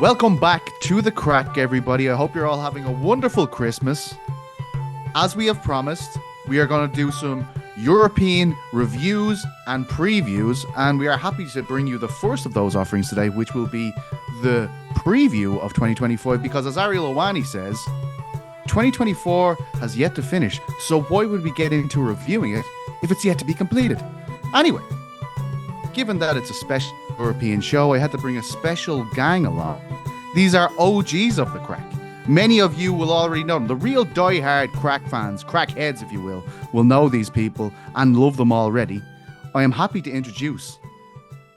Welcome back to the Craic, everybody. I hope you're all having a wonderful Christmas. As we have promised, we are going to do some European reviews and previews, and we are happy to bring you the first of those offerings today, which will be the preview of 2025, because as ArielHelwani says, 2024 has yet to finish, so why would we get into reviewing it if it's yet to be completed? Anyway, given that it's a special European show, I had to bring a special gang along. These are OGs of the Craic. Many of you will already know them. The real die-hard Craic fans, Craic heads if you will know these people and love them already. I am happy to introduce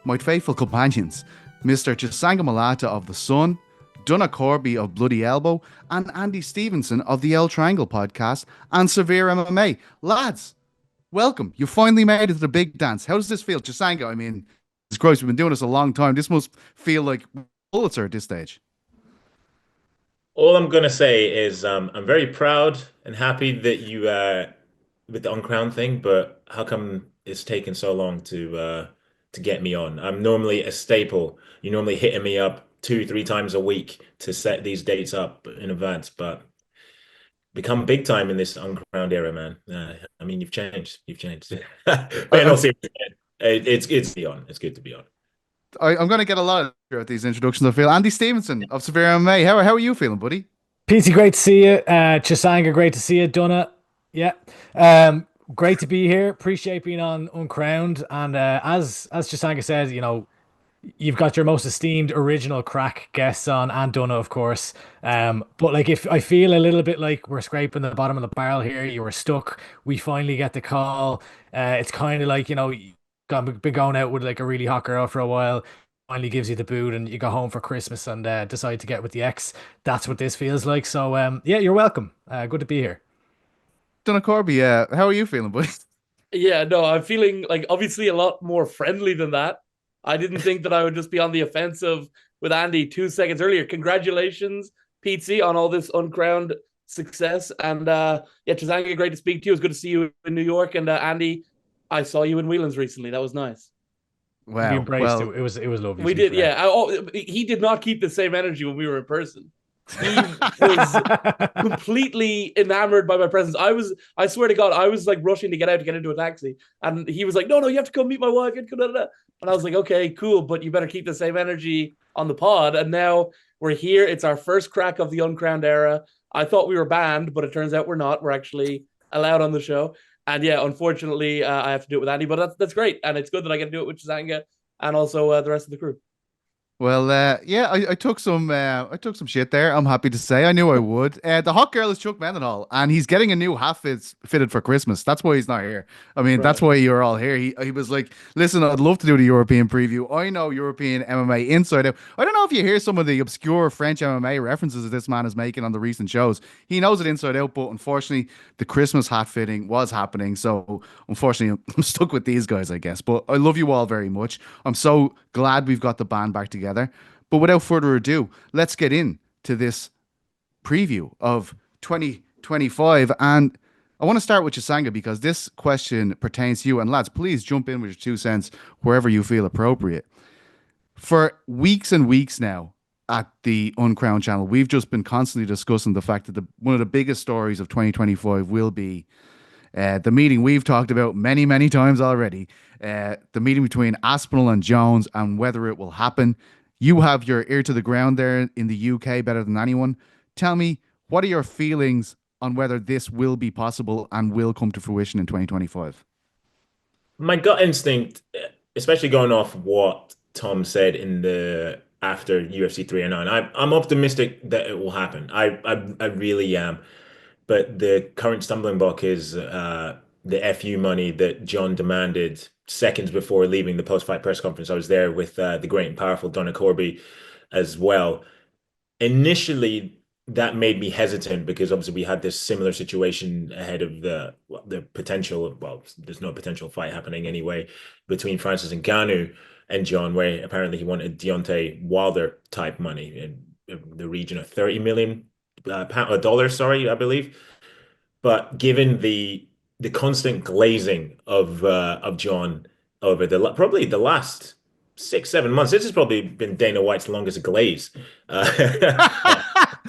my faithful companions, Mr. Chisanga Malata of The Sun, Donagh Corby of Bloody Elbow, and Andy Stevenson of the El Triangle podcast and Severe MMA. Lads, welcome. You finally made it to the big dance. How does this feel? Chisanga, I mean, it's gross. We've been doing this a long time. This must feel like Pulitzer at this stage. All I'm gonna say is I'm very proud and happy that you with the uncrowned thing, but how come it's taken so long to get me on? I'm normally a staple. You're normally hitting me up 2, 3 times a week to set these dates up in advance, but become big time in this uncrowned era, man. I mean, you've changed. You've changed. But in all seriousness, it's good to be on. It's good to be on. I'm going to get a lot throughout these introductions, I feel. Andy Stevenson of Severe MMA. How are you feeling, buddy? Petesy, great to see you. Chisanga, great to see you. Donagh, yeah. Great to be here. Appreciate being on Uncrowned. And as Chisanga said, you know, you've got your most esteemed original Craic guests on, and Donagh, of course. But like, if I feel a little bit like we're scraping the bottom of the barrel here, you were stuck. We finally get the call. It's kind of like, you know, been going out with like a really hot girl for a while, finally gives you the boot, and you go home for Christmas and decide to get with the ex. That's what this feels like. So yeah, you're welcome. Good to be here. Donagh Corby, how are you feeling, buddy? Yeah, no, I'm feeling like obviously a lot more friendly than that. I didn't think that I would just be on the offensive with Andy 2 seconds earlier. Congratulations, Petesy, on all this uncrowned success. And yeah, Chisanga, great to speak to you. It was good to see you in New York. And Andy, I saw you in Whelan's recently. That was nice. Wow. We embraced it. It was lovely. We did, yeah. He did not keep the same energy when we were in person. He was completely enamored by my presence. I swear to God, I was like rushing to get out to get into a taxi. And he was like, no, you have to come meet my wife. And I was like, okay, cool, but you better keep the same energy on the pod. And now we're here. It's our first Craic of the uncrowned era. I thought we were banned, but it turns out we're not. We're actually allowed on the show. And yeah, unfortunately, I have to do it with Andy, but that's great. And it's good that I get to do it with Chisanga and also the rest of the crew. Well, yeah, I took some shit there. I'm happy to say. I knew I would. The hot girl is Chuck Mendenhall, and he's getting a new hat fitted for Christmas. That's why he's not here. I mean, that's why you're all here. He was like, listen, I'd love to do the European preview. I know European MMA inside out. I don't know if you hear some of the obscure French MMA references that this man is making on the recent shows. He knows it inside out, but unfortunately, the Christmas hat fitting was happening. So unfortunately, I'm stuck with these guys, I guess. But I love you all very much. I'm so glad we've got the band back together. But without further ado, let's get into this preview of 2025. And I want to start with Chisanga because this question pertains to you. And lads, please jump in with your 2 cents wherever you feel appropriate. For weeks and weeks now at the Uncrowned channel, we've just been constantly discussing the fact that one of the biggest stories of 2025 will be the meeting we've talked about many, many times already. The meeting between Aspinall and Jones and whether it will happen. You have your ear to the ground there in the UK better than anyone. Tell me, what are your feelings on whether this will be possible and will come to fruition in 2025? My gut instinct, especially going off what Tom said in the after UFC 309, I'm optimistic that it will happen. I really am. But the current stumbling block is the FU money that Jon demanded seconds before leaving the post-fight press conference. I was there with the great and powerful Donagh Corby as well. Initially, that made me hesitant because obviously we had this similar situation ahead of the potential, well, there's no potential fight happening anyway, between Francis Ngannou and Jon, where apparently he wanted Deontay Wilder type money in the region of 30 million dollars, sorry, I believe. But given the constant glazing of Jon over probably the last 6, 7 months. This has probably been Dana White's longest glaze. His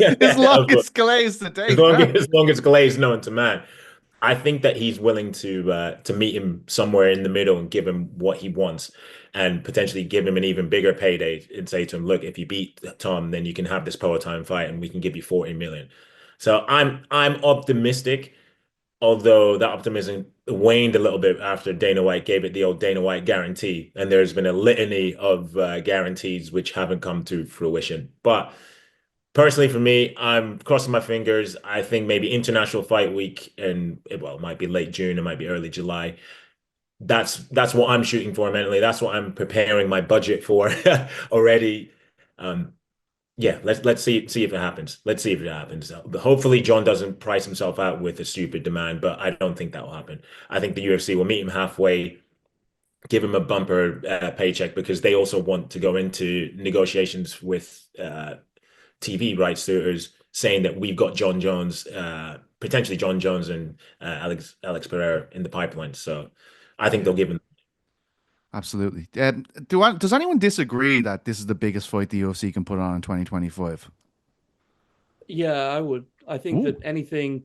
Of course. longest glaze to date. As long as glaze known to man. I think that he's willing to meet him somewhere in the middle and give him what he wants, and potentially give him an even bigger payday and say to him, "Look, if you beat Tom, then you can have this power time fight, and we can give you 40 million." So I'm optimistic, although that optimism waned a little bit after Dana White gave it the old Dana White guarantee, and there's been a litany of guarantees which haven't come to fruition. But personally, for me, I'm crossing my fingers. I think maybe International Fight Week, and well, it might be late June, it might be early July. That's what I'm shooting for mentally. That's what I'm preparing my budget for already. Yeah, let's see if it happens. Let's see if it happens. Hopefully, Jon doesn't price himself out with a stupid demand, but I don't think that will happen. I think the UFC will meet him halfway, give him a bumper paycheck, because they also want to go into negotiations with TV rights suitors, saying that we've got Jon Jones, potentially Jon Jones and Alex Pereira in the pipeline. So I think they'll give him. Absolutely. Does anyone disagree that this is the biggest fight the UFC can put on in 2025? Yeah, I would. I think Ooh. that anything,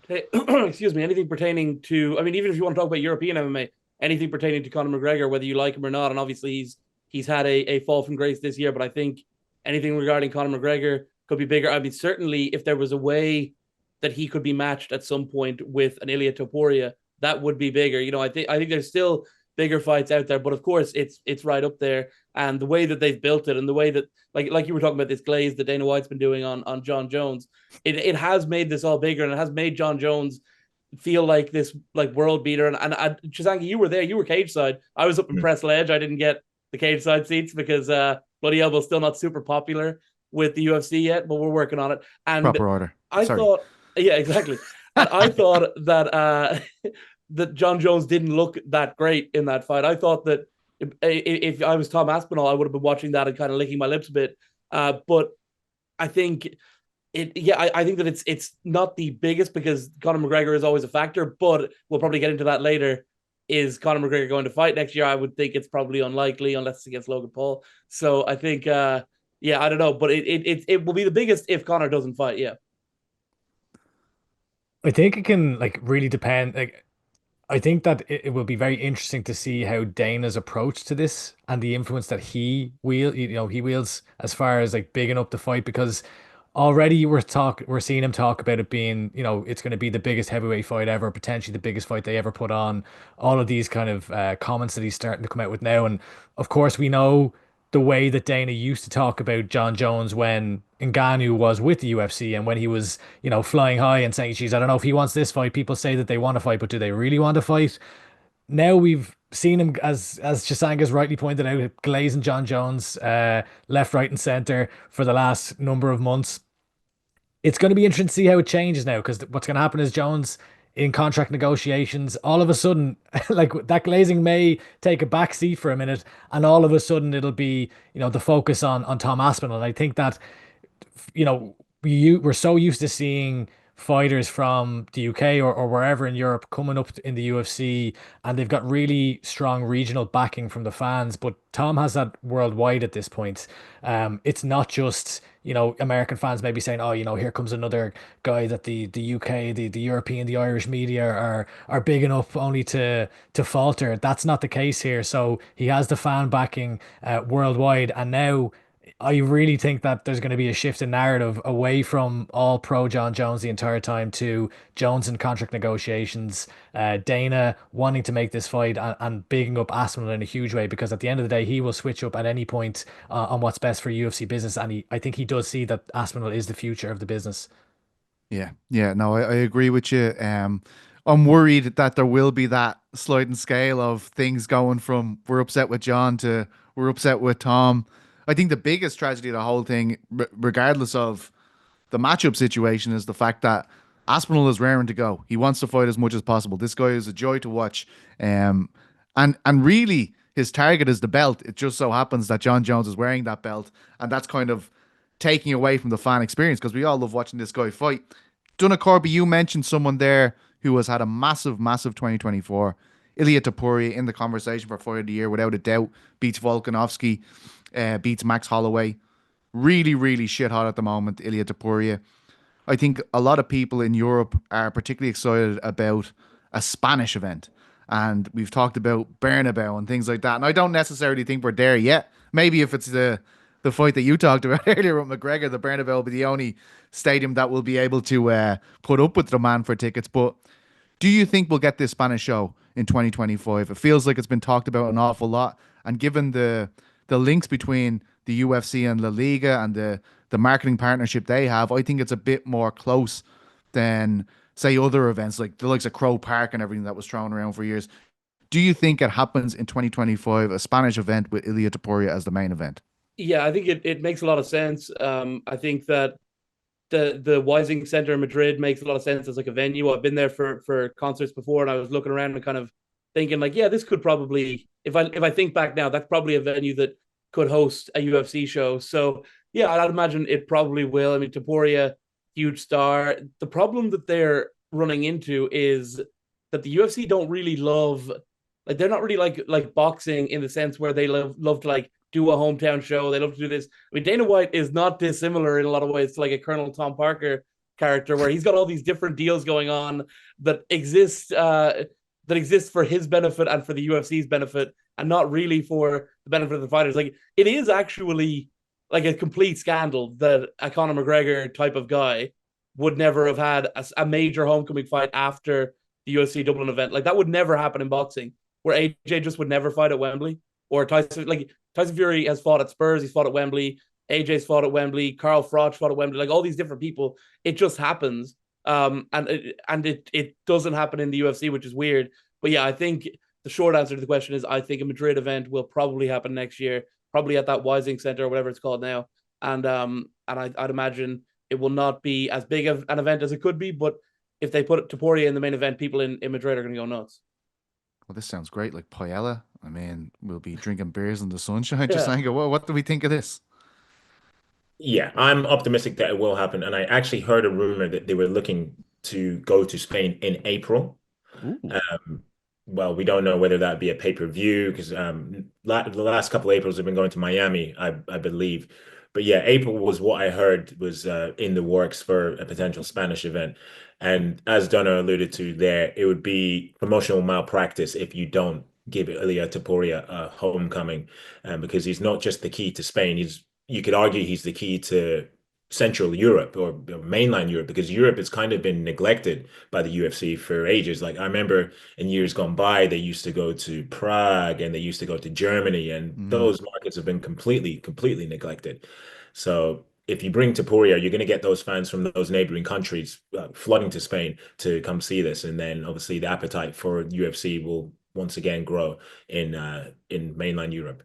excuse me, anything pertaining to, I mean, even if you want to talk about European MMA, anything pertaining to Conor McGregor, whether you like him or not, and obviously he's had a fall from grace this year, but I think anything regarding Conor McGregor could be bigger. I mean, certainly if there was a way that he could be matched at some point with an Ilia Topuria, that would be bigger. You know, I think there's still bigger fights out there, but of course it's right up there. And the way that they've built it, and the way that like you were talking about this glaze that Dana White's been doing on Jon Jones, it has made this all bigger, and it has made Jon Jones feel like this like world beater. And Chisanga, you were there, you were cage side. I was up in press ledge. I didn't get the cage side seats because Bloody Elbow's still not super popular with the UFC yet, but we're working on it. And proper order. I thought, yeah, exactly. And I thought that that Jon Jones didn't look that great in that fight. I thought that if I was Tom Aspinall, I would have been watching that and kind of licking my lips a bit. But I think I think that it's not the biggest, because Conor McGregor is always a factor, but we'll probably get into that later. Is Conor McGregor going to fight next year? I would think it's probably unlikely unless it's against Logan Paul. So I think, I don't know, but it will be the biggest if Conor doesn't fight. Yeah. I think it can like really depend. Like, I think that it will be very interesting to see how Dana's approach to this and the influence that he wields as far as like bigging up the fight, because already we're seeing him talk about it being, it's going to be the biggest heavyweight fight ever, potentially the biggest fight they ever put on. All of these kind of comments that he's starting to come out with now, and of course we know the way that Dana used to talk about Jon Jones when Ngannou was with the UFC, and when he was, flying high and saying, geez, I don't know if he wants this fight. People say that they want to fight, but do they really want to fight? Now we've seen him, as Chisanga's rightly pointed out, glazing Jon Jones left, right, and center for the last number of months. It's going to be interesting to see how it changes now, because what's going to happen is Jones in contract negotiations, all of a sudden, like that glazing may take a back seat for a minute, and all of a sudden it'll be, the focus on Tom Aspinall. And I think that, we're so used to seeing fighters from the UK or wherever in Europe coming up in the UFC, and they've got really strong regional backing from the fans. But Tom has that worldwide at this point. It's not just, American fans maybe saying, oh, here comes another guy that the UK, the European, the Irish media are big enough only to falter. That's not the case here. So he has the fan backing worldwide, and now I really think that there's going to be a shift in narrative away from all pro Jon Jones the entire time to Jones and contract negotiations, Dana wanting to make this fight, and bigging up Aspinall in a huge way, because at the end of the day, he will switch up at any point on what's best for UFC business. And I think he does see that Aspinall is the future of the business. Yeah, no, I agree with you. I'm worried that there will be that sliding scale of things going from we're upset with Jon to we're upset with Tom. I think the biggest tragedy of the whole thing, regardless of the matchup situation, is the fact that Aspinall is raring to go. He wants to fight as much as possible. This guy is a joy to watch. And really, his target is the belt. It just so happens that Jon Jones is wearing that belt, and that's kind of taking away from the fan experience, because we all love watching this guy fight. Donagh Corby, you mentioned someone there who has had a massive 2024. Ilia Topuria in the conversation for fight of the year without a doubt. Beats Volkanovski, beats Max Holloway. Really, really shit hot at the moment, Ilia Topuria. I think a lot of people in Europe are particularly excited about a Spanish event. And we've talked about Bernabeu and things like that. And I don't necessarily think we're there yet. Maybe if it's the fight that you talked about earlier with McGregor, the Bernabeu will be the only stadium that will be able to put up with the demand for tickets. But do you think we'll get this Spanish show in 2025? It feels like it's been talked about an awful lot. And given the links between the UFC and La Liga and the marketing partnership they have, I think it's a bit more close than, say, other events like the likes of Crow Park and everything that was thrown around for years. Do you think it happens in 2025, a Spanish event with Ilia Topuria as the main event? Yeah, I think it makes a lot of sense. I think that the Wising Center in Madrid makes a lot of sense as like a venue. I've been there for concerts before, and I was looking around and kind of thinking like, yeah, this could probably, if I think back now, that's probably a venue that could host a UFC show. So yeah, I'd imagine it probably will. I mean, Topuria, huge star. The problem that they're running into is that the UFC don't really love, like they're not really like boxing in the sense where they love to like do a hometown show. They love to do this. I mean, Dana White is not dissimilar in a lot of ways to like a Colonel Tom Parker character, where he's got all these different deals going on that exist for his benefit and for the UFC's benefit, and not really for the benefit of the fighters. Like, it is actually like a complete scandal that a Conor McGregor type of guy would never have had a major homecoming fight after the UFC Dublin event. Like, that would never happen in boxing, where AJ just would never fight at Wembley, or Tyson Fury has fought at Spurs, he's fought at Wembley, AJ's fought at Wembley, Carl Froch fought at Wembley, like all these different people. It just happens. And it doesn't happen in the UFC, which is weird. But yeah, I think the short answer to the question is I think a Madrid event will probably happen next year, probably at that Wising Center or whatever it's called now. And I'd imagine it will not be as big of an event as it could be, but if they put Topuria in the main event, people in Madrid are going to go nuts. Well, this sounds great. Like paella. I mean, we'll be drinking beers in the sunshine. Yeah. Just saying, what do we think of this? Yeah, I'm optimistic that it will happen. And I actually heard a rumor that they were looking to go to Spain in April. Ooh. Well, we don't know whether that be a pay-per-view because the last couple of Aprils have been going to Miami, I believe. But yeah, April was what I heard was in the works for a potential Spanish event. And as Donagh alluded to there, it would be promotional malpractice if you don't give Ilia Topuria a homecoming, because he's not just the key to Spain. You could argue he's the key to Central Europe or mainland Europe, because Europe has kind of been neglected by the UFC for ages. Like I remember in years gone by, they used to go to Prague and they used to go to Germany, and those markets have been completely neglected. So if you bring Topuria, you're going to get those fans from those neighboring countries flooding to Spain to come see this, and then obviously the appetite for UFC will once again grow in mainland Europe.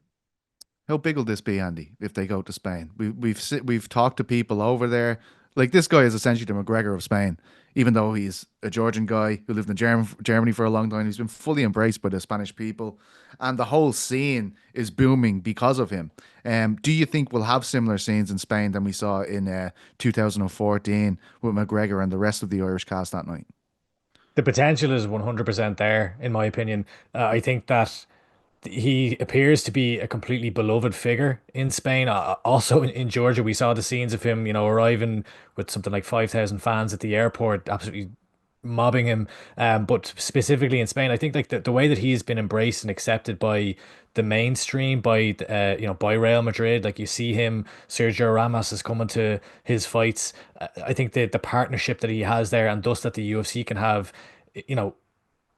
How big will this be, Andy, if they go to Spain? We've talked to people over there. Like, this guy is essentially the McGregor of Spain, even though he's a Georgian guy who lived in Germany for a long time. He's been fully embraced by the Spanish people, and the whole scene is booming because of him. Do you think we'll have similar scenes in Spain than we saw in 2014 with McGregor and the rest of the Irish cast that night? The potential is 100% there, in my opinion. I think that he appears to be a completely beloved figure in Spain. Also in Georgia, we saw the scenes of him, arriving with something like 5,000 fans at the airport, absolutely mobbing him. But specifically in Spain, I think like the way that he's been embraced and accepted by the mainstream, by Real Madrid, like you see him, Sergio Ramos is coming to his fights. I think the partnership that he has there, and thus that the UFC can have, you know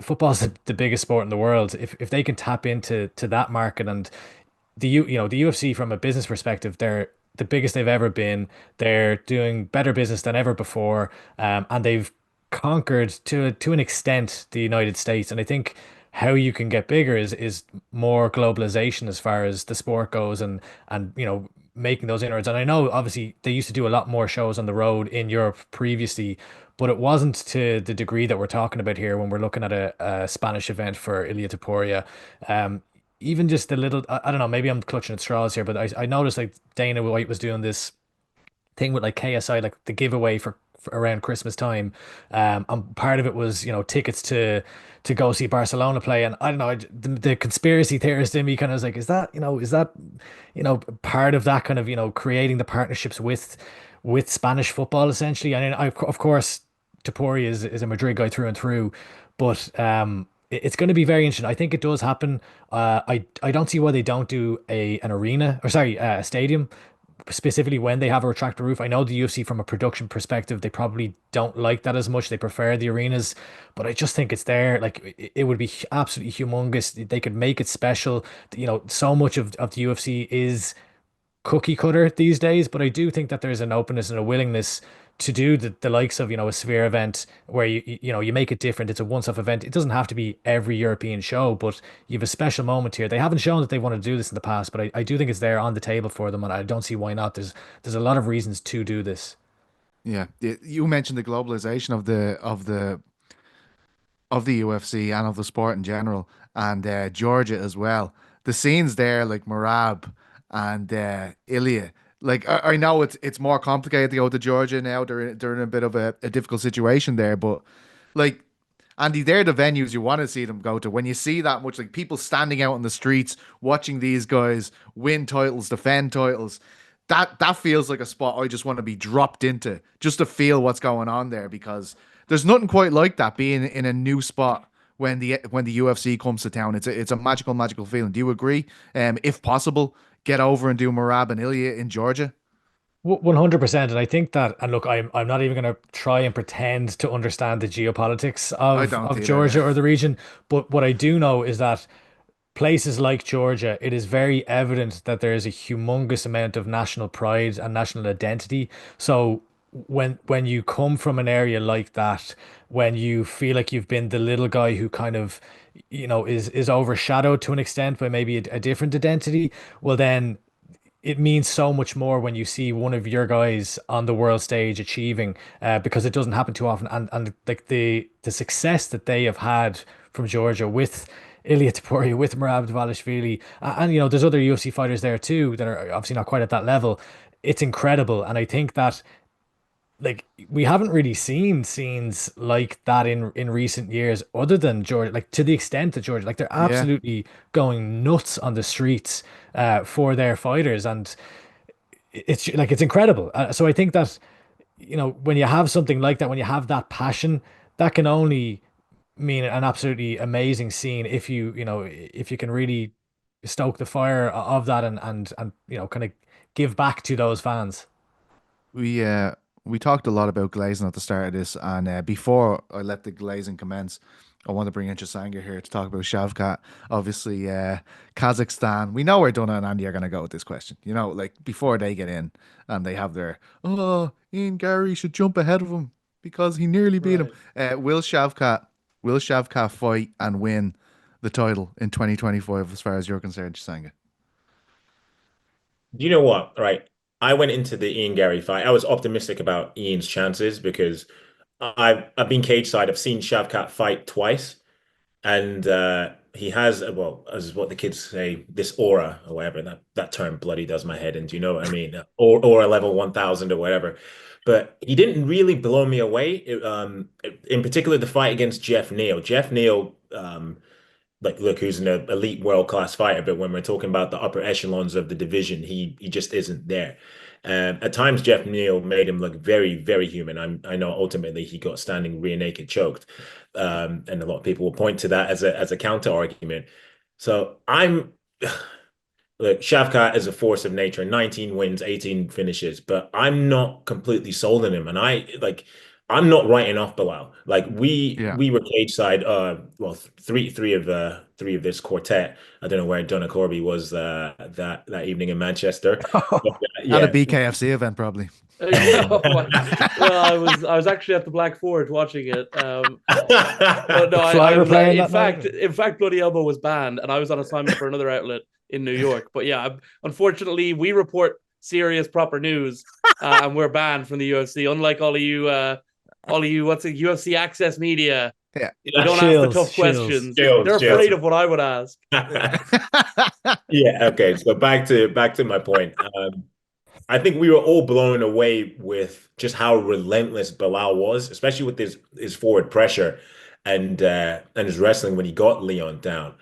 football's the biggest sport in the world. If they can tap into that market, and the UFC from a business perspective, they're the biggest they've ever been. They're doing better business than ever before, and they've conquered to an extent the United States. And I think how you can get bigger is more globalization as far as the sport goes, and making those inroads. And I know obviously they used to do a lot more shows on the road in Europe previously, but it wasn't to the degree that we're talking about here when we're looking at a Spanish event for Ilia Topuria. Even just a little, I don't know, maybe I'm clutching at straws here, but I noticed like Dana White was doing this thing with like KSI, like the giveaway around Christmas time. And part of it was, tickets to go see Barcelona play. And I don't know, the conspiracy theorist in me kind of was like, is that part of that kind of, creating the partnerships with Spanish football essentially. And of course, Topuria is a Madrid guy through and through, but it's going to be very interesting. I think it does happen. I don't see why they don't do an arena, or sorry, a stadium, specifically when they have a retractor roof. I know the UFC, from a production perspective, they probably don't like that as much. They prefer the arenas, but I just think it's there. Like it would be absolutely humongous. They could make it special. So much of the UFC is cookie cutter these days, but I do think that there's an openness and a willingness to do the likes of, a Sphere event where you make it different. It's a once-off event. It doesn't have to be every European show, but you have a special moment here. They haven't shown that they want to do this in the past, but I do think it's there on the table for them, and I don't see why not. There's a lot of reasons to do this. Yeah, you mentioned the globalization of the UFC and of the sport in general, and Georgia as well. The scenes there, like Marab and Ilia. Like I know it's more complicated to go to Georgia now. They're in a bit of a difficult situation there, but like Andy, they're the venues you want to see them go to. When you see that much, like people standing out in the streets watching these guys win titles, defend titles, that feels like a spot I just want to be dropped into just to feel what's going on there, because there's nothing quite like that, being in a new spot when the UFC comes to town. It's a magical feeling. Do you agree? If possible, get over and do Marab and Ilia in Georgia. 100%. And I think that, and look, I'm not even going to try and pretend to understand the geopolitics I don't of either, Georgia yeah. or the region, but what I do know is that places like Georgia, it is very evident that there is a humongous amount of national pride and national identity. So when you come from an area like that, when you feel like you've been the little guy who kind of, is overshadowed to an extent by maybe a different identity, well then it means so much more when you see one of your guys on the world stage achieving, because it doesn't happen too often. And like the success that they have had from Georgia with Ilia Topuria, with Merab Dvalishvili, and there's other UFC fighters there too that are obviously not quite at that level. It's incredible, and I think that, like, we haven't really seen scenes like that in recent years, other than Georgia. Like, to the extent that Georgia, like, they're Yeah. absolutely going nuts on the streets for their fighters, and it's incredible. So I think that, when you have something like that, when you have that passion, that can only mean an absolutely amazing scene if you can really stoke the fire of that, and kind of give back to those fans. We uh we talked a lot about glazing at the start of this, and before I let the glazing commence, I want to bring in Chisanga here to talk about Shavkat. Obviously, Kazakhstan. We know where Donagh and Andy are going to go with this question. Like before they get in and they have their, Ian Gary should jump ahead of him because he nearly beat him. Right. Will Shavkat fight and win the title in 2025 as far as you're concerned, Chisanga? You know what? Right. I went into the Ian Gary fight. I was optimistic about Ian's chances because I've been cage side. I've seen Shavkat fight twice, and he has, well, as what the kids say, this aura or whatever. That term bloody does my head in. Do you know what I mean? Or level 1000 or whatever. But he didn't really blow me away. In particular, the fight against Jeff Neal. Jeff Neal, like, look, who's an elite world class fighter, but when we're talking about the upper echelons of the division, he just isn't there. At times, Jeff Neal made him look very, very human. I know ultimately he got standing rear naked choked, and a lot of people will point to that as a counter argument. So look, Shavkat is a force of nature, 19 wins, 18 finishes, but I'm not completely sold on him. And I'm not writing off Bilal. Like Yeah. we were cage side, well, three of this quartet. I don't know where Donagh Corby was that evening in Manchester. But, At a yeah. BKFC event, probably. Oh well, I was actually at the Black Fort watching it. But no, Fly were playing in that night? fact, Bloody Elbow was banned, and I was on assignment for another outlet in New York. But yeah, unfortunately, we report serious, proper news, and we're banned from the UFC. Unlike all of you, what's it, UFC Access Media? Yeah. You don't ask the Shields, tough shields. questions. Shields, They're shields. afraid of what I would ask. Yeah, okay. So back to my point. I think we were all blown away with just how relentless Bilal was, especially with his forward pressure and his wrestling when he got Leon down.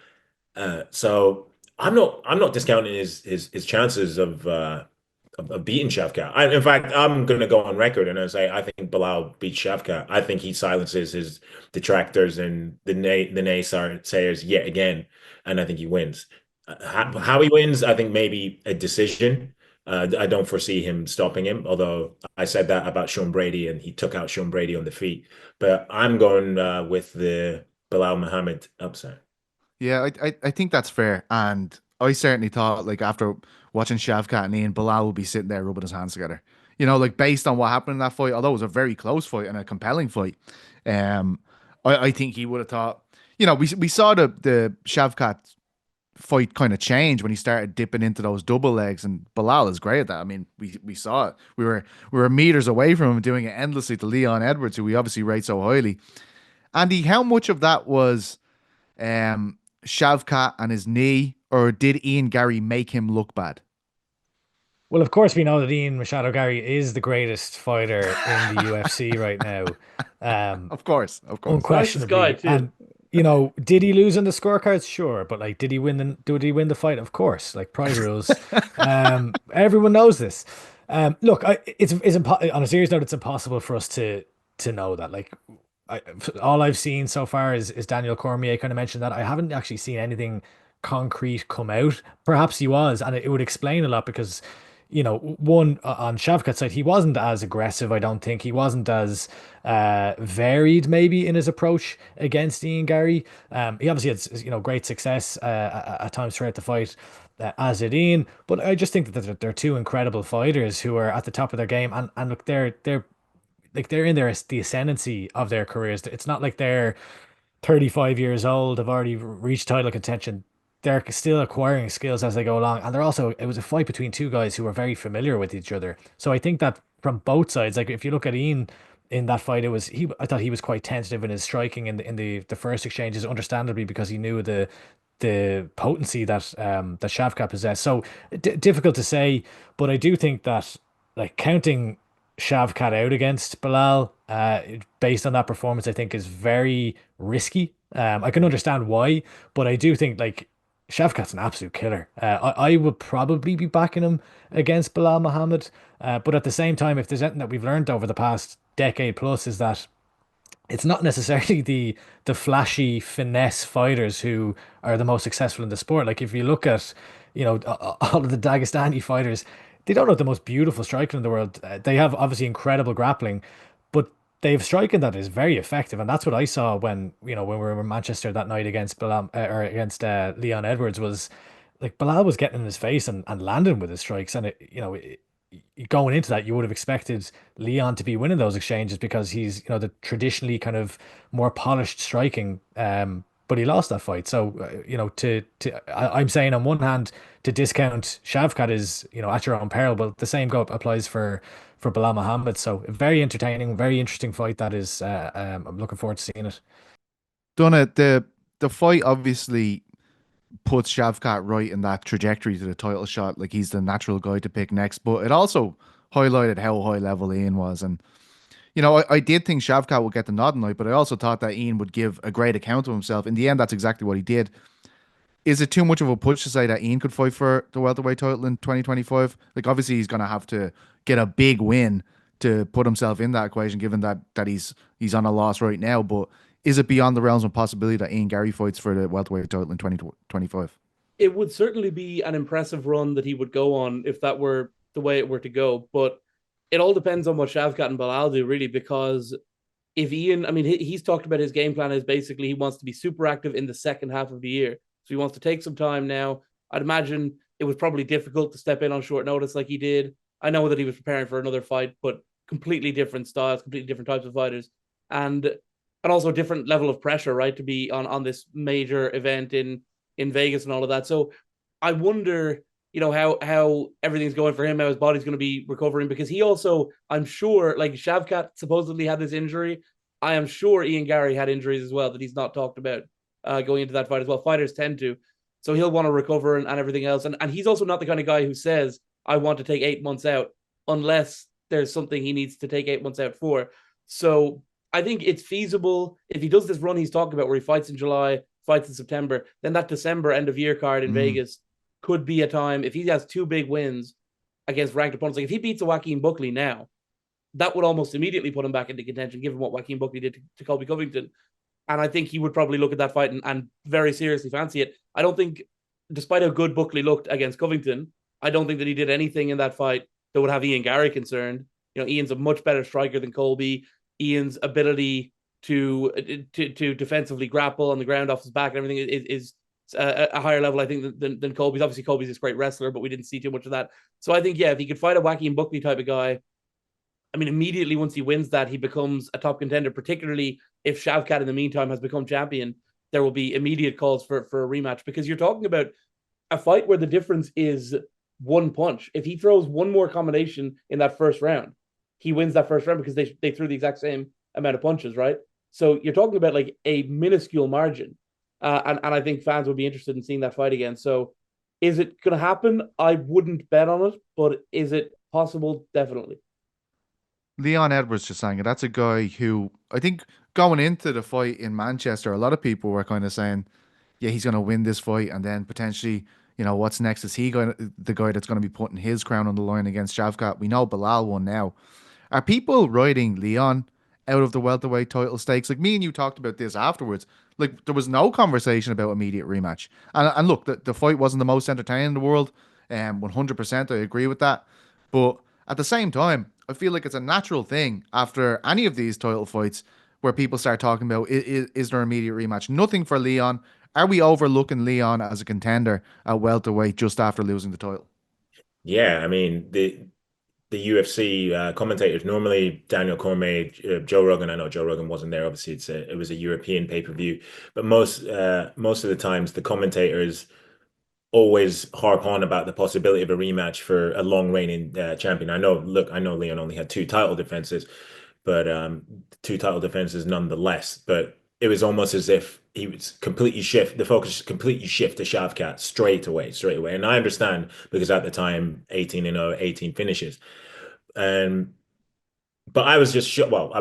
So I'm not discounting his chances of beating Shavkat. In fact, I'm going to go on record and I say I think Bilal beats Shavkat. I think he silences his detractors and the naysayers yet again, and I think he wins. How he wins, I think maybe a decision. I don't foresee him stopping him, although I said that about Sean Brady and he took out Sean Brady on the feet. But I'm going with the Bilal Muhammad upset. Yeah, I think that's fair. And I certainly thought, like, after watching Shavkat and Ian, Bilal would be sitting there rubbing his hands together. Like, based on what happened in that fight, although it was a very close fight and a compelling fight, um, I think he would have thought, we saw the Shavkat fight kind of change when he started dipping into those double legs, and Bilal is great at that. I mean, we saw it. We were meters away from him doing it endlessly to Leon Edwards, who we obviously rate so highly. Andy, how much of that was um, Shavkat and his knee, or did Ian Gary make him look bad? Well, of course, we know that Ian Machado Gary is the greatest fighter in the UFC right now. Of course, of course. Nicest guy Unquestionably. too. And did he lose on the scorecards? Sure, but like, did he win the fight? Of course. Like, pride rules. Everyone knows this. Look, on a serious note, it's impossible for us to know that. Like, all I've seen so far is Daniel Cormier kind of mentioned that. I haven't actually seen anything concrete come out. Perhaps he was, and it would explain a lot because, one, on Shavkat's side, he wasn't as aggressive. I don't think he wasn't as varied maybe in his approach against Ian Gary. He obviously had great success at times throughout the fight. As did Ian, but I just think that they're two incredible fighters who are at the top of their game, and look, they're in the ascendancy of their careers. It's not like they're 35 years old, have already reached title contention. They're still acquiring skills as they go along. And it was a fight between two guys who were very familiar with each other. So I think that from both sides, like if you look at Ian in that fight, I thought he was quite tentative in his striking in the first exchanges, understandably, because he knew the potency that Shavkat possessed. So difficult to say, but I do think that, like, counting Shavkat out against Bilal, based on that performance, I think is very risky. I can understand why, but I do think, like, Shavkat's an absolute killer. I would probably be backing him against Bilal Muhammad, but at the same time, if there's anything that we've learned over the past decade plus, is that it's not necessarily the flashy finesse fighters who are the most successful in the sport. Like, if you look at, all of the Dagestani fighters, they don't have the most beautiful striking in the world. They have obviously incredible grappling, but they have striking that is very effective, and that's what I saw when we were in Manchester that night against Bilal, or against Leon Edwards. Was like, Bilal was getting in his face and landing with his strikes, and going into that, you would have expected Leon to be winning those exchanges because he's, the traditionally kind of more polished striking. But he lost that fight. So, I'm saying, on one hand, to discount Shavkat is, at your own peril, but the same applies for Bilal Muhammad. So, a very entertaining, very interesting fight. That is, I'm looking forward to seeing it. Donagh, the fight obviously puts Shavkat right in that trajectory to the title shot. Like, he's the natural guy to pick next, but it also highlighted how high level Ian was. And, I did think Shavkat would get the nod tonight, but I also thought that Ian would give a great account of himself. In the end, that's exactly what he did. Is it too much of a push to say that Ian could fight for the welterweight title in 2025? Like, obviously, he's going to have to get a big win to put himself in that equation, given that he's on a loss right now. But is it beyond the realms of possibility that Ian Gary fights for the welterweight title in 2025? It would certainly be an impressive run that he would go on if that were the way it were to go. But it all depends on what Shavkat and Bilal do, really, because if Ian, I mean, he's talked about his game plan is basically he wants to be super active in the second half of the year. So he wants to take some time now. I'd imagine it was probably difficult to step in on short notice like he did. I know that he was preparing for another fight, but completely different styles, completely different types of fighters. And also a different level of pressure, right, to be on this major event in Vegas and all of that. So I wonder, how everything's going for him, how his body's going to be recovering, because he also, I'm sure, like, Shavkat supposedly had this injury. I am sure Ian Gary had injuries as well that he's not talked about going into that fight as well. Fighters tend to. So he'll want to recover and everything else. And he's also not the kind of guy who says, I want to take 8 months out, unless there's something he needs to take 8 months out for. So I think it's feasible if he does this run he's talking about, where he fights in July, fights in September, then that December end of year card in Vegas could be a time. If he has 2 big wins against ranked opponents, like if he beats a Joaquin Buckley now, that would almost immediately put him back into contention, given what Joaquin Buckley did to Colby Covington. And I think he would probably look at that fight and very seriously fancy it. I don't think, despite how good Buckley looked against Covington, I don't think that he did anything in that fight that would have Ian Gary concerned. You know, Ian's a much better striker than Colby. Ian's ability to defensively grapple on the ground off his back and everything is a higher level, I think, than Colby's. Obviously, Colby's this great wrestler, but we didn't see too much of that. So I think, yeah, if he could fight a Joaquin Buckley type of guy, I mean, immediately once he wins that, he becomes a top contender, particularly if Shavkat in the meantime has become champion. There will be immediate calls for a rematch, because you're talking about a fight where the difference is one punch. If he throws one more combination in that first round, he wins that first round, because they threw the exact same amount of punches, right? So you're talking about like a minuscule margin. And I think fans would be interested in seeing that fight again. So is it going to happen? I wouldn't bet on it, but is it possible? Definitely. Leon Edwards, Chisanga, that's a guy who I think going into the fight in Manchester, a lot of people were kind of saying, yeah, he's going to win this fight, and then potentially, you know, what's next? Is he going the guy that's going to be putting his crown on the line against Shavkat? We know Bilal won now. Are people riding Leon out of the welterweight title stakes? Like, me and you talked about this afterwards. Like, there was no conversation about immediate rematch. And look, the fight wasn't the most entertaining in the world. 100%, I agree with that. But at the same time, I feel like it's a natural thing after any of these title fights where people start talking about, is there immediate rematch? Nothing for Leon. Are we overlooking Leon as a contender at welterweight just after losing the title? Yeah, I mean, the UFC commentators, normally Daniel Cormier, Joe Rogan. I know Joe Rogan wasn't there. Obviously, it was a European pay-per-view, but most of the times the commentators always harp on about the possibility of a rematch for a long reigning champion. I know Leon only had 2 title defenses, but 2 title defenses nonetheless. But it was almost as if he was the focus completely shift to Shavkat straight away. And I understand, because at the time, 18-0, 18 finishes. And but I was just shocked. Well,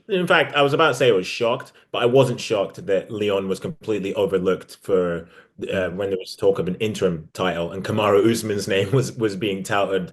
in fact, I was about to say I was shocked, but I wasn't shocked that Leon was completely overlooked for when there was talk of an interim title and Kamaru Usman's name was being touted.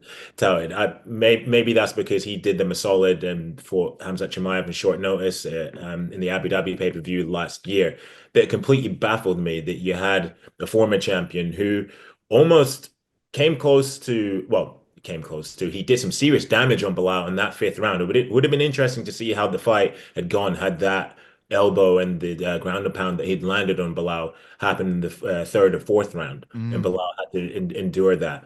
Maybe that's because he did them a solid and fought Hamzat Chimaev in short notice in the Abu Dhabi pay-per-view last year. But it completely baffled me that you had a former champion who almost came close to, well, he did some serious damage on Bilal in that 5th round. It would have been interesting to see how the fight had gone had that elbow and the ground and pound that he'd landed on Bilal happened in the 3rd or 4th round, and Bilal had to endure that.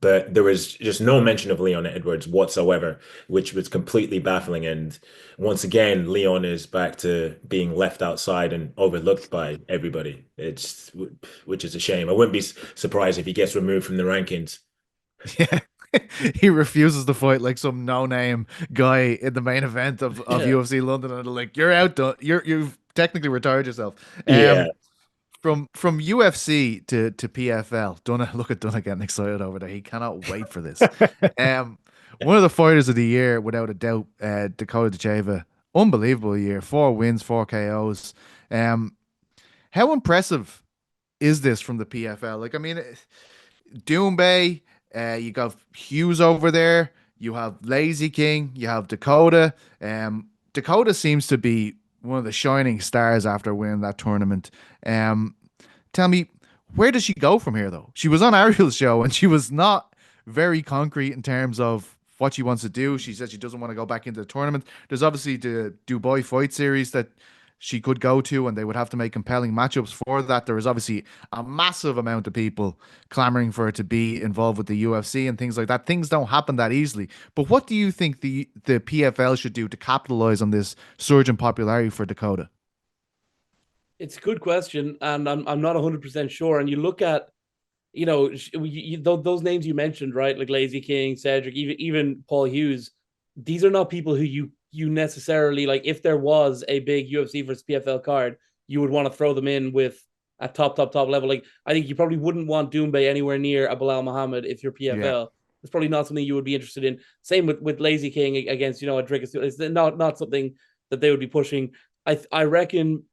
But there was just no mention of Leon Edwards whatsoever, which was completely baffling. And once again, Leon is back to being left outside and overlooked by everybody. Which is a shame. I wouldn't be surprised if he gets removed from the rankings. Yeah. He refuses to fight like some no-name guy in the main event of UFC London, and they're like, you're out, you've technically retired yourself. Yeah. From UFC to PFL, look at Donagh getting excited over there. He cannot wait for this. One of the fighters of the year, without a doubt, Dakota Ditcheva. Unbelievable year. 4 wins, 4 KOs. How impressive is this from the PFL? Like, I mean, Doombay, you got Hughes over there. You have Lazy King. You have Dakota. Dakota seems to be one of the shining stars after winning that tournament. Tell me, where does she go from here, though? She was on Ariel's show, and she was not very concrete in terms of what she wants to do. She said she doesn't want to go back into the tournament. There's obviously the Dubai Fight Series that she could go to, and they would have to make compelling matchups for that. There is obviously a massive amount of people clamoring for her to be involved with the UFC and things like that. Things don't happen that easily. But what do you think the PFL should do to capitalize on this surge in popularity for Dakota? It's a good question, and I'm not 100% sure. And you look at, you know, those names you mentioned, right? Like Lazy King, Cedric, even Paul Hughes. These are not people who you necessarily, like, if there was a big UFC versus PFL card, you would want to throw them in with at top level. Like, I think you probably wouldn't want Doumbé anywhere near a Bilal Muhammad if you're PFL. It's probably not something you would be interested in. Same with Lazy King against, a Drickus. It's not something that they would be pushing. I reckon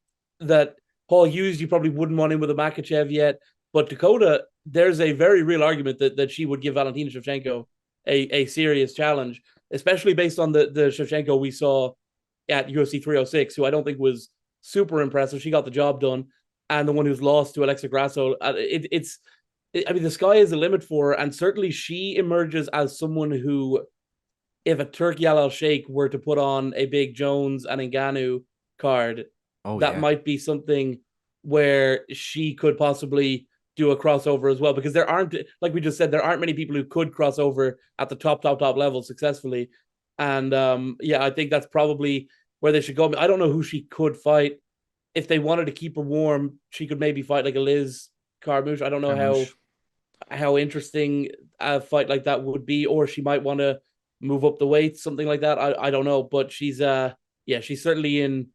that Paul Hughes, you probably wouldn't want him with a Makachev yet. But Dakota, there's a very real argument that she would give Valentina Shevchenko a serious challenge, especially based on the Shevchenko we saw at UFC 306, who I don't think was super impressive. She got the job done. And the one who's lost to Alexa Grasso. I mean, the sky is the limit for her. And certainly she emerges as someone who, if a Turki Al Sheikh were to put on a big Jones and Ngannou card, that might be something where she could possibly do a crossover as well. Because there aren't, like we just said, there aren't many people who could cross over at the top level successfully. And I think that's probably where they should go. I don't know who she could fight. If they wanted to keep her warm, she could maybe fight like a Liz Carmouche. I don't know how interesting a fight like that would be, or she might want to move up the weight, something like that. I don't know, but she's certainly in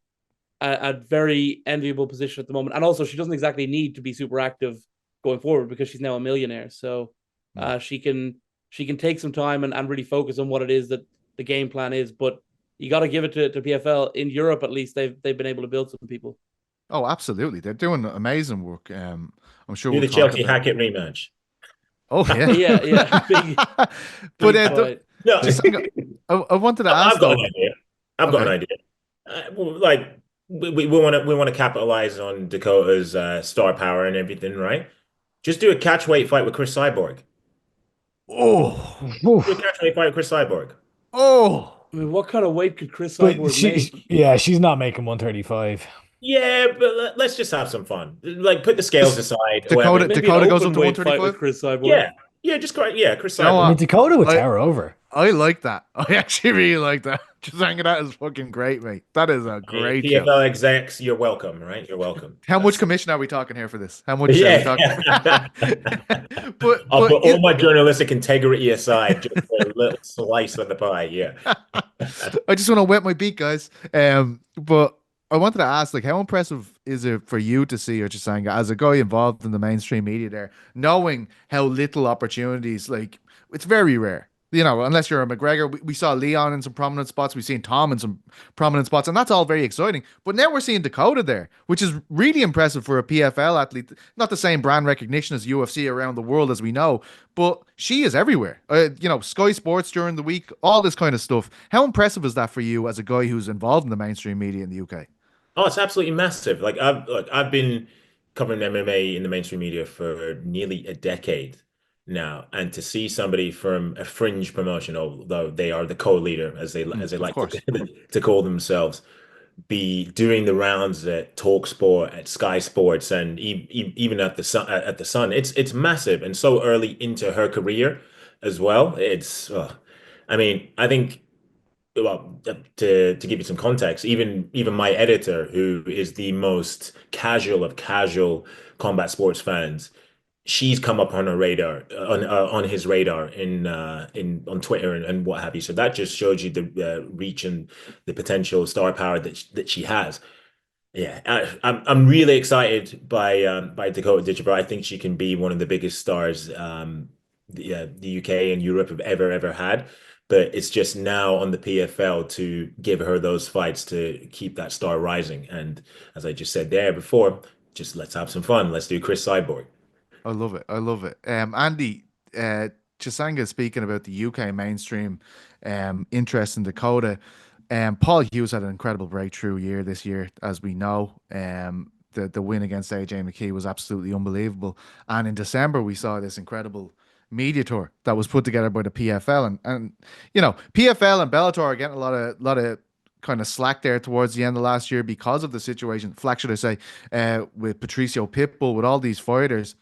a very enviable position at the moment, and also she doesn't exactly need to be super active going forward because she's now a millionaire, so she can take some time and really focus on what it is that the game plan is. But you got to give it to PFL. In Europe, at least, they've been able to build some people. Oh, absolutely. They're doing amazing work. I'm sure Do we'll the talk Chelsea about... Hackett rematch. Oh, yeah. yeah. Big But no, I wanted to ask, I've got an idea. I've got an idea. We want to capitalize on Dakota's star power and everything, right? Just do a catchweight fight with Chris Cyborg. Do a catchweight fight with Chris Cyborg. I mean, what kind of weight could Chris Cyborg make? Yeah, she's not making 135. Yeah, but let's just have some fun. Like, put the scales aside. Dakota goes up to weight 135 with Chris Cyborg. Yeah, just correct. Yeah, Chris You know Cyborg. I mean, Dakota would tear her over. I like that. I actually really like that. Chisanga, that is fucking great, mate. That is a great PFL show. execs, you're welcome, right? You're welcome. How much commission are we talking here for this? How much are we talking? I'll put all my journalistic integrity aside just for a little slice of the pie. Yeah. I just want to wet my beak, guys. But I wanted to ask, like, how impressive is it for you to see Chisanga as a guy involved in the mainstream media there, knowing how little opportunities, like, it's very rare. Unless you're a McGregor, we saw Leon in some prominent spots. We've seen Tom in some prominent spots, and that's all very exciting. But now we're seeing Dakota there, which is really impressive for a PFL athlete. Not the same brand recognition as UFC around the world as we know, but she is everywhere. Sky Sports during the week, all this kind of stuff. How impressive is that for you as a guy who's involved in the mainstream media in the UK? Oh, it's absolutely massive. I've been covering MMA in the mainstream media for nearly a decade now, and to see somebody from a fringe promotion, although they are the co-leader as they like to call themselves, be doing the rounds at TalkSport, at Sky Sports, and even at the Sun. It's massive, and so early into her career as well. I mean, I think. Well, to give you some context, even my editor, who is the most casual of casual combat sports fans, she's come up on her radar, on his radar on Twitter and what have you. So that just shows you the reach and the potential star power that she has. Yeah, I'm really excited by Dakota Ditcheva. I think she can be one of the biggest stars the UK and Europe have ever had. But it's just now on the PFL to give her those fights to keep that star rising. And as I just said there before, just let's have some fun. Let's do Chris Cyborg. I love it. I love it. Andy, Chisanga speaking about the UK mainstream interest in Dakota. Paul Hughes had an incredible breakthrough year this year, as we know. The win against AJ McKee was absolutely unbelievable. And in December, we saw this incredible media tour that was put together by the PFL, and PFL and Bellator are getting a lot of kind of slack there towards the end of last year because of the situation, flack should I say, with Patricio Pitbull, with all these fighters.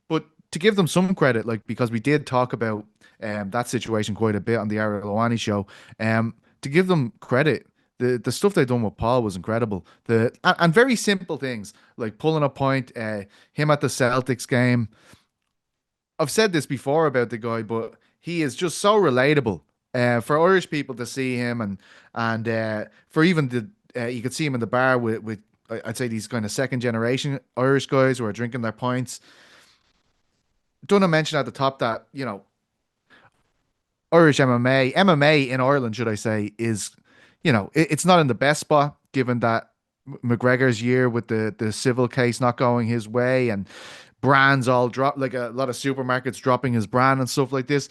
But to give them some credit, like, because we did talk about that situation quite a bit on the ArielHelwani show, to give them credit, the stuff they've done with Paul was incredible. And very simple things like pulling a point, him at the Celtics game. I've said this before about the guy, but he is just so relatable for Irish people to see him, and for even you could see him in the bar with I'd say these kind of second generation Irish guys who are drinking their pints. Donagh mentioned at the top that, Irish MMA in Ireland, should I say, is, it's not in the best spot given that McGregor's year with the civil case not going his way and brands all drop, like a lot of supermarkets dropping his brand and stuff like this.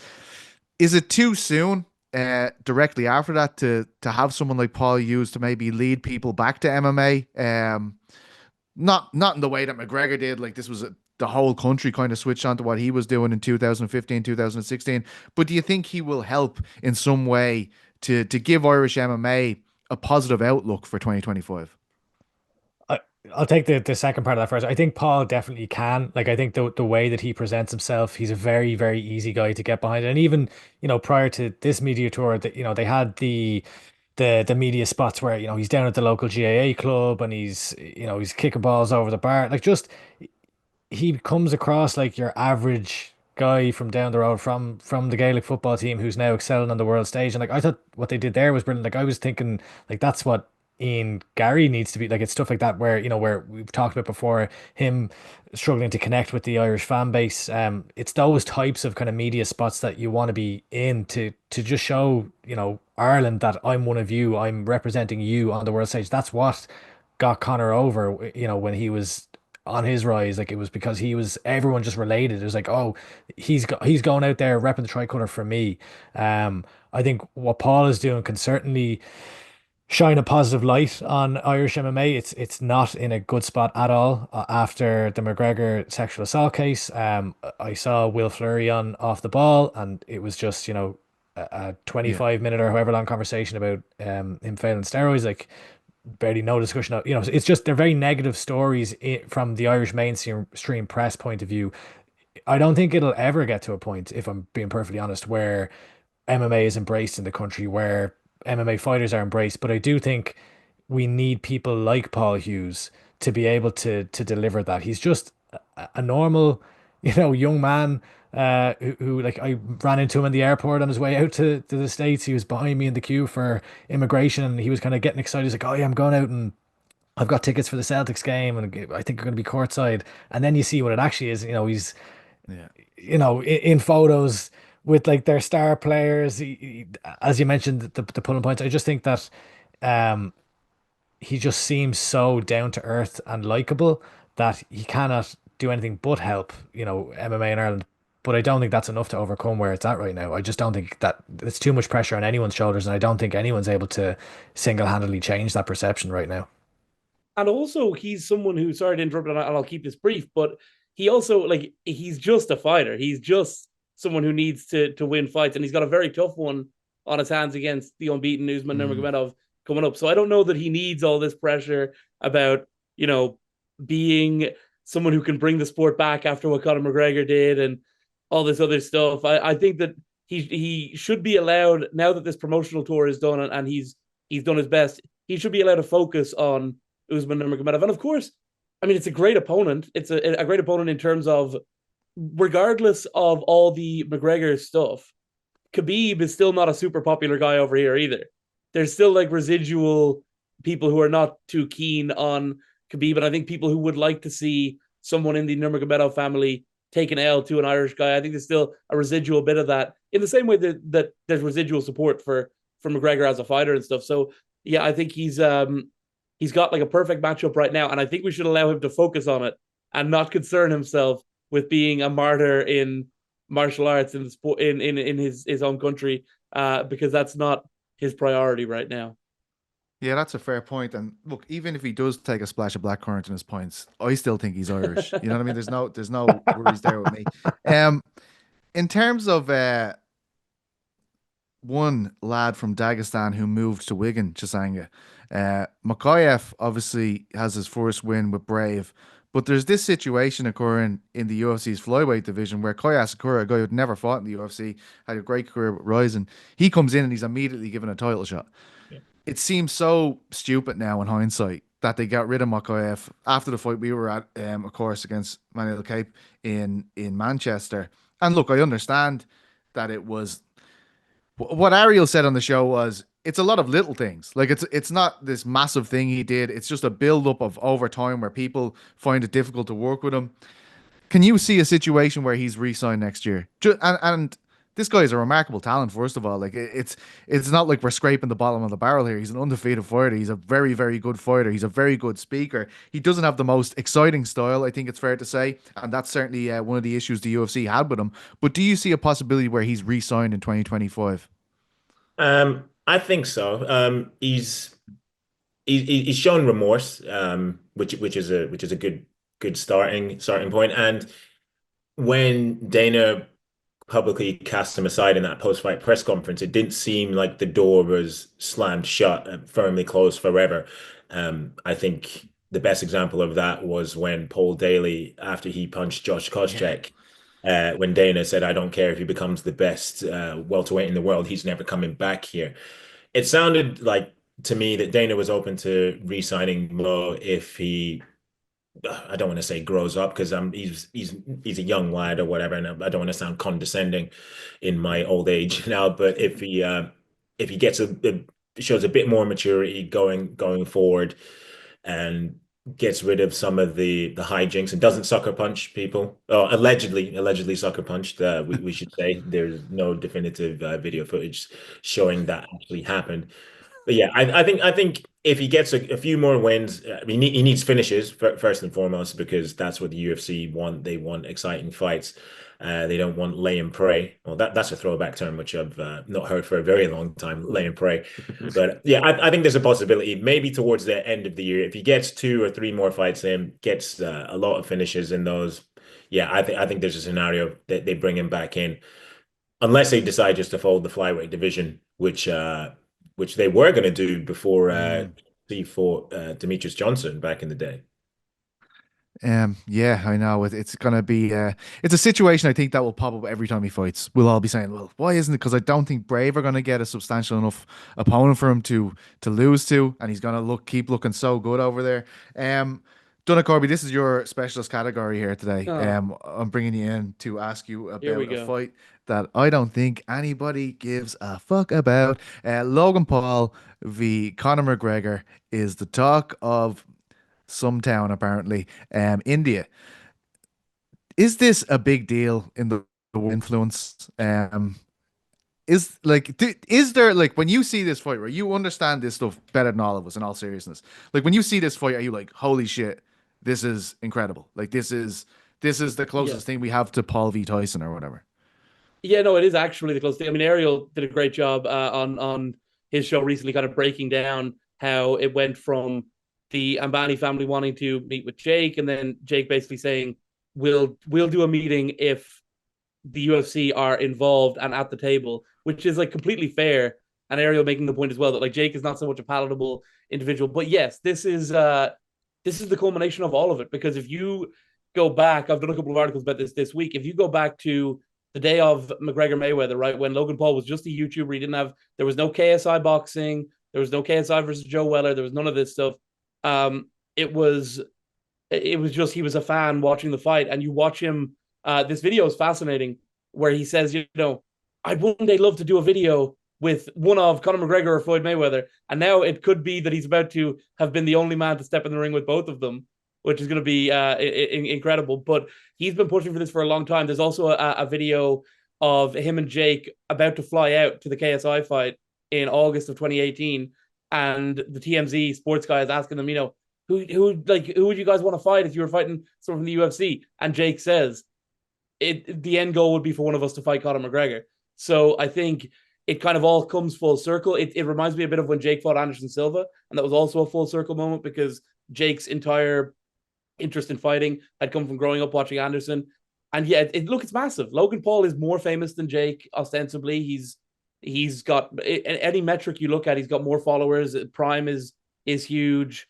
Is it too soon, directly after that, to have someone like Paul Hughes to maybe lead people back to MMA? Not in the way that McGregor did. Like, this was the whole country kind of switched on to what he was doing in 2015, 2016. But do you think he will help in some way to give Irish MMA a positive outlook for 2025? I'll take the second part of that first. I think Paul definitely can. Like, I think the way that he presents himself, he's a very, very easy guy to get behind. And even, prior to this media tour, that they had the media spots where, he's down at the local GAA club and he's kicking balls over the bar. Like, just he comes across like your average guy from down the road from the Gaelic football team who's now excelling on the world stage. And like, I thought what they did there was brilliant. Like, I was thinking like that's what Ian Gary needs to be like. It's stuff like that where where we've talked about before, him struggling to connect with the Irish fan base. It's those types of kind of media spots that you want to be in to just show Ireland that I'm one of you, I'm representing you on the world stage. That's what got Conor over, when he was on his rise. Like, it was because everyone just related. It was like, oh, he's going out there repping the tricolour for me. I think what Paul is doing can certainly shine a positive light on Irish MMA. It's not in a good spot at all after the McGregor sexual assault case. I saw Will Fleury on Off the Ball, and it was just a 25-minute or however long conversation about him failing steroids. Like, barely no discussion of, it's just they're very negative stories from the Irish mainstream press point of view. I don't think it'll ever get to a point, if I'm being perfectly honest, where MMA is embraced in the country, where MMA fighters are embraced. But I do think we need people like Paul Hughes to be able to deliver that. He's just a normal, young man who like, I ran into him in the airport on his way out to the States. He was behind me in the queue for immigration, and he was kind of getting excited. He's like, oh yeah, I'm going out and I've got tickets for the Celtics game, and I think we're going to be courtside. And then you see what it actually is. He's Yeah. in photos with like their star players. As you mentioned, the pulling points. I just think that he just seems so down to earth and likable that he cannot do anything but help, MMA in Ireland. But I don't think that's enough to overcome where it's at right now. I just don't think that it's too much pressure on anyone's shoulders, and I don't think anyone's able to single-handedly change that perception right now. And also, he's someone who, sorry to interrupt, and I'll keep this brief, but he also, like, he's just a fighter. He's just someone who needs to win fights, and he's got a very tough one on his hands against the unbeaten Usman Nurmagomedov coming up. So I don't know that he needs all this pressure about, being someone who can bring the sport back after what Conor McGregor did and all this other stuff. I think that he should be allowed, now that this promotional tour is done and he's done his best, he should be allowed to focus on Usman Nurmagomedov. And of course, I mean, it's a great opponent. It's a great opponent in terms of, regardless of all the McGregor stuff, Khabib is still not a super popular guy over here either. There's still like residual people who are not too keen on Khabib, and I think people who would like to see someone in the Nurmagomedov family take an L to an Irish guy. I think there's still a residual bit of that, in the same way that there's residual support for McGregor as a fighter and stuff. So yeah, I think he's got like a perfect matchup right now, and I think we should allow him to focus on it and not concern himself with being a martyr in martial arts in the sport in his own country, because that's not his priority right now. Yeah, that's a fair point. And look, even if he does take a splash of blackcurrant in his points, I still think he's Irish. You know what I mean? There's no worries there with me. In terms of one lad from Dagestan who moved to Wigan, Chisanga, Mokaev obviously has his first win with Brave, but there's this situation occurring in the UFC's flyweight division where Koya Sakura, a guy who'd never fought in the UFC, had a great career with Ryzen, he comes in and he's immediately given a title shot. It seems so stupid now in hindsight that they got rid of Mokaev after the fight we were at, of course, against Manuel Cape in Manchester. And look, I understand that it was what Ariel said on the show was it's a lot of little things. Like it's not this massive thing he did. It's just a build up of over time where people find it difficult to work with him. Can you see a situation where he's re-signed next year? And this guy is a remarkable talent. First of all, like it's not like we're scraping the bottom of the barrel here. He's an undefeated fighter. He's a very very good fighter. He's a very good speaker. He doesn't have the most exciting style, I think it's fair to say, and that's certainly one of the issues the UFC had with him. But do you see a possibility where he's re-signed in 2025? I think so. He's shown remorse, which is a good starting point. And when Dana publicly cast him aside in that post-fight press conference, it didn't seem like the door was slammed shut and firmly closed forever. I think the best example of that was when Paul Daly, after he punched Josh Koscheck, when Dana said, "I don't care if he becomes the best welterweight in the world, he's never coming back here." It sounded like to me that Dana was open to re-signing Mo if he, I don't want to say grows up because he's a young lad or whatever, and I don't want to sound condescending in my old age now. But if he gets shows a bit more maturity going forward, and gets rid of some of the hijinks and doesn't sucker punch people, allegedly sucker punched. We should say there's no definitive video footage showing that actually happened. But yeah, I think if he gets a few more wins, I mean, he needs finishes first and foremost because that's what the UFC want. They want exciting fights. They don't want lay and pray. Well, that's a throwback term which I've not heard for a very long time, lay and pray. But yeah, I think there's a possibility maybe towards the end of the year if he gets 2 or 3 more fights in, gets a lot of finishes in those. Yeah, I think there's a scenario that they bring him back in, unless they decide just to fold the flyweight division, which they were going to do before he fought Demetrius Johnson back in the day. Yeah, I know it's gonna be it's a situation I think that will pop up every time he fights. We'll all be saying, well, why isn't it? Because I don't think Brave are gonna get a substantial enough opponent for him to lose to, and he's gonna keep looking so good over there. Donagh Corby, this is your specialist category here today. I'm bringing you in to ask you about a fight that I don't think anybody gives a fuck about. Logan Paul v Conor McGregor is the talk of some town, apparently. India. Is this a big deal in the influence? Is there, like, when you see this fight, where you understand this stuff better than all of us, in all seriousness, like when you see this fight, are you like, holy shit, this is incredible? Like this is the closest thing we have to Paul v Tyson or whatever. Yeah, no, it is actually the closest thing. I mean, Ariel did a great job on his show recently, kind of breaking down how it went from the Ambani family wanting to meet with Jake, and then Jake basically saying, we'll do a meeting if the UFC are involved and at the table, which is like completely fair. And Ariel making the point as well that like Jake is not so much a palatable individual. But yes, this is the culmination of all of it. Because if you go back, I've done a couple of articles about this week. If you go back to the day of McGregor Mayweather, right, when Logan Paul was just a YouTuber, there was no KSI boxing, there was no KSI versus Joe Weller, there was none of this stuff. It was just, he was a fan watching the fight, and you watch him. This video is fascinating, where he says, I'd one day love to do a video with one of Conor McGregor or Floyd Mayweather, and now it could be that he's about to have been the only man to step in the ring with both of them, which is going to be incredible. But he's been pushing for this for a long time. There's also a video of him and Jake about to fly out to the KSI fight in August of 2018, and the TMZ sports guy is asking them, who would you guys want to fight if you were fighting someone from the UFC? And Jake says, the end goal would be for one of us to fight Conor McGregor. So I think it kind of all comes full circle. It reminds me a bit of when Jake fought Anderson Silva, and that was also a full circle moment because Jake's entire interest in fighting had come from growing up watching Anderson. And yeah, it's massive. Logan Paul is more famous than Jake, ostensibly. He's got any metric you look at, he's got more followers. Prime is huge.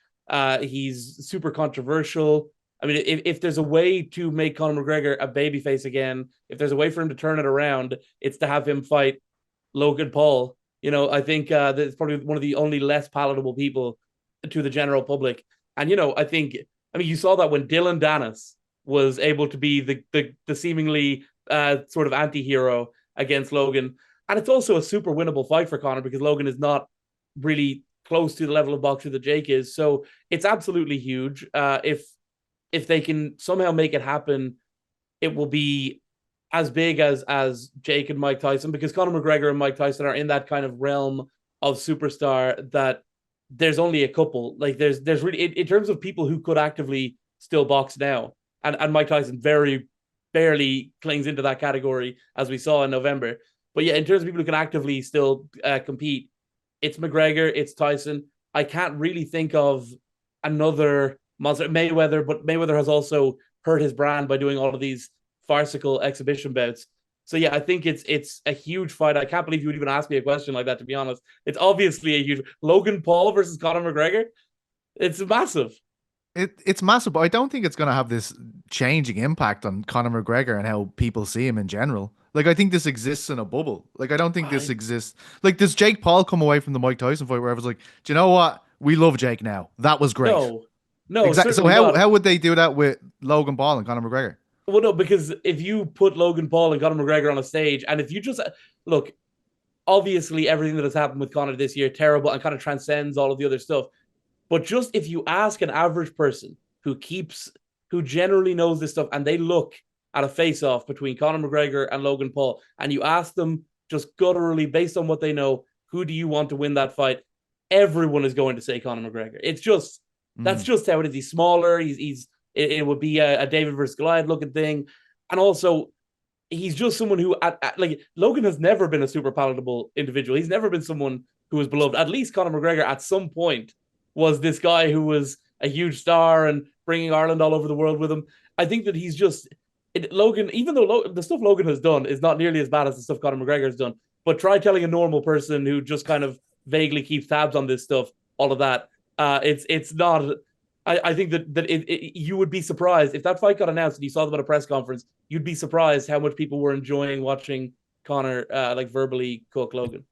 He's super controversial. I mean, if there's a way to make Conor McGregor a babyface again, if there's a way for him to turn it around, it's to have him fight Logan Paul. I think that's probably one of the only less palatable people to the general public. And, you saw that when Dylan Dennis was able to be the seemingly sort of anti-hero against Logan. And it's also a super winnable fight for Conor because Logan is not really close to the level of boxer that Jake is. So it's absolutely huge. If they can somehow make it happen, it will be as big as Jake and Mike Tyson, because Conor McGregor and Mike Tyson are in that kind of realm of superstar that there's only a couple. Like there's really in terms of people who could actively still box now, and Mike Tyson very barely clings into that category, as we saw in November. But yeah, in terms of people who can actively still compete, it's McGregor, it's Tyson. I can't really think of another monster. Mayweather, but Mayweather has also hurt his brand by doing all of these farcical exhibition bouts. So yeah, I think it's a huge fight. I can't believe you would even ask me a question like that, to be honest. It's obviously a huge Logan Paul versus Conor McGregor. It's massive. It's massive, but I don't think it's going to have this changing impact on Conor McGregor and how people see him in general. Like, I think this exists in a bubble. Like, I don't think this exists. Like, does Jake Paul come away from the Mike Tyson fight where I was like, do you know what? We love Jake now. That was great. No, exactly. So how would they do that with Logan Paul and Conor McGregor? Well, no, because if you put Logan Paul and Conor McGregor on a stage, and if you just look, obviously everything that has happened with Conor this year, terrible, and kind of transcends all of the other stuff. But just if you ask an average person who generally knows this stuff, and they look at a face-off between Conor McGregor and Logan Paul, and you ask them just gutturally, based on what they know, who do you want to win that fight? Everyone is going to say Conor McGregor. It's just, that's just how it is. He's smaller. It would be a David versus Goliath looking thing. And also, he's just someone who, like, Logan has never been a super palatable individual. He's never been someone who was beloved. At least Conor McGregor at some point was this guy who was a huge star and bringing Ireland all over the world with him. I think that he's just, Logan, even though the stuff Logan has done is not nearly as bad as the stuff Conor McGregor has done, but try telling a normal person who just kind of vaguely keeps tabs on this stuff, all of that. It's not, I think that you would be surprised if that fight got announced and you saw them at a press conference. You'd be surprised how much people were enjoying watching Conor like verbally cook Logan.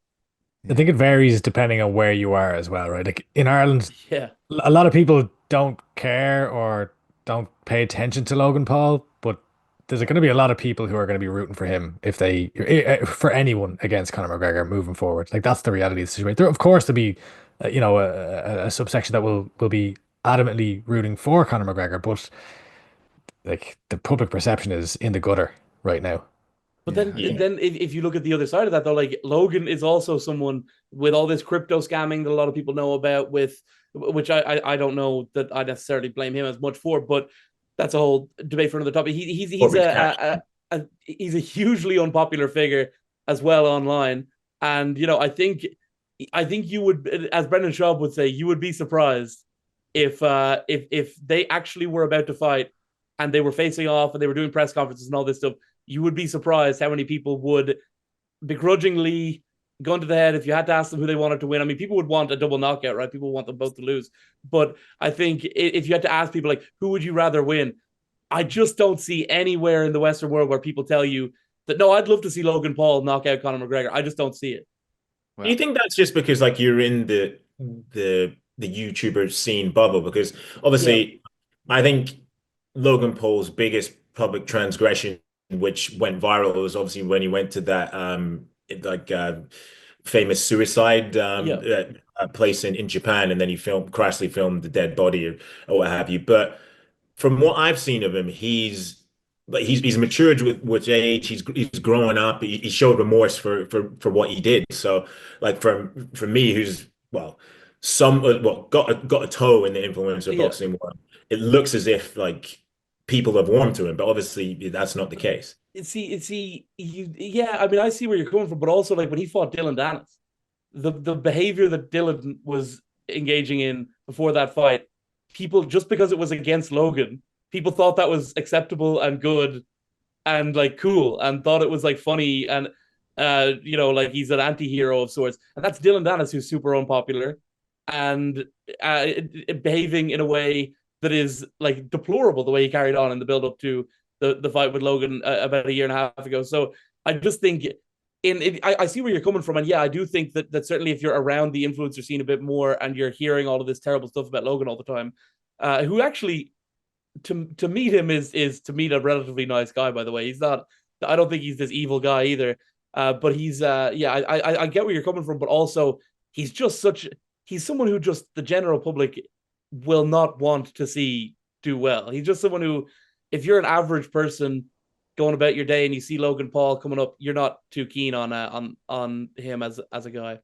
I think it varies depending on where you are as well, right? Like in Ireland, yeah, a lot of people don't care or don't pay attention to Logan Paul, but there's going to be a lot of people who are going to be rooting for him if they, for anyone against Conor McGregor moving forward. Like that's the reality of the situation. There, of course, there'll be, a subsection that will be adamantly rooting for Conor McGregor, but like the public perception is in the gutter right now. But then if you look at the other side of that, though, like Logan is also someone with all this crypto scamming that a lot of people know about, which I don't know that I necessarily blame him as much for, but that's a whole debate for another topic. He's a hugely unpopular figure as well online, and I think you would, as Brendan Schaub would say, you would be surprised if they actually were about to fight and they were facing off and they were doing press conferences and all this stuff. You would be surprised how many people would begrudgingly gun to the head if you had to ask them who they wanted to win. I mean, people would want a double knockout, right? People want them both to lose. But I think if you had to ask people, like, who would you rather win? I just don't see anywhere in the Western world where people tell you that, no, I'd love to see Logan Paul knock out Conor McGregor. I just don't see it. Well, do you think that's just because, like, you're in the YouTuber scene bubble? Because obviously, I think Logan Paul's biggest public transgression, which went viral, was obviously when he went to that famous suicide place in Japan, and then he crassly filmed the dead body or what have you. But from what I've seen of him, he's matured with age. He's growing up. He showed remorse for what he did. So, like, for me, who's got a toe in the influencer boxing world, it looks as if like people have warmed to him, but obviously that's not the case. I mean, I see where you're coming from, but also, like, when he fought Dylan Dennis, the behavior that Dylan was engaging in before that fight, people, just because it was against Logan, people thought that was acceptable and good and like cool and thought it was like funny and like he's an anti-hero of sorts. And that's Dylan Dennis, who's super unpopular and behaving in a way that is like deplorable, the way he carried on in the build up to the fight with Logan about a year and a half ago. So I just think I see where you're coming from. And yeah, I do think that certainly if you're around the influencer scene a bit more and you're hearing all of this terrible stuff about Logan all the time, who actually to meet him is to meet a relatively nice guy, by the way. He's not, I don't think he's this evil guy either. But he's I get where you're coming from, but also he's someone who just the general public will not want to see do well. He's just someone who, if you're an average person going about your day and you see Logan Paul coming up, you're not too keen on him as a guy.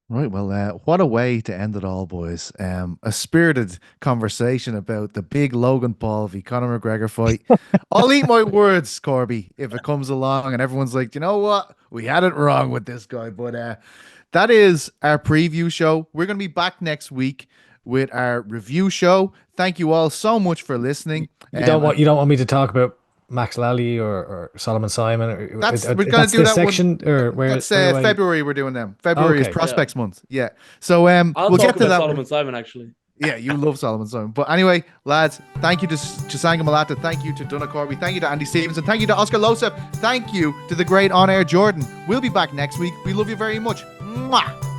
Right, well, what a way to end it all, boys. A spirited conversation about the big Logan Paul v Conor McGregor fight. I'll eat my words, Corby, if it comes along and everyone's like, you know what? We had it wrong with this guy. But that is our preview show. We're going to be back next week with our review show. Thank you all so much for listening. You don't want me to talk about Max Lally or Solomon Simon? We're going to do that section, one. Or where? That's February. We're doing them. February is Prospects Month. Yeah. So we'll get to that. Solomon Simon, actually. Yeah, you love Solomon Simon. But anyway, lads, thank you to Chisanga Malata. Thank you to Donagh Corby. Thank you to Andy Stevenson. Thank you to Oscar Losef. Thank you to the great on-air Jordan. We'll be back next week. We love you very much. Mwah!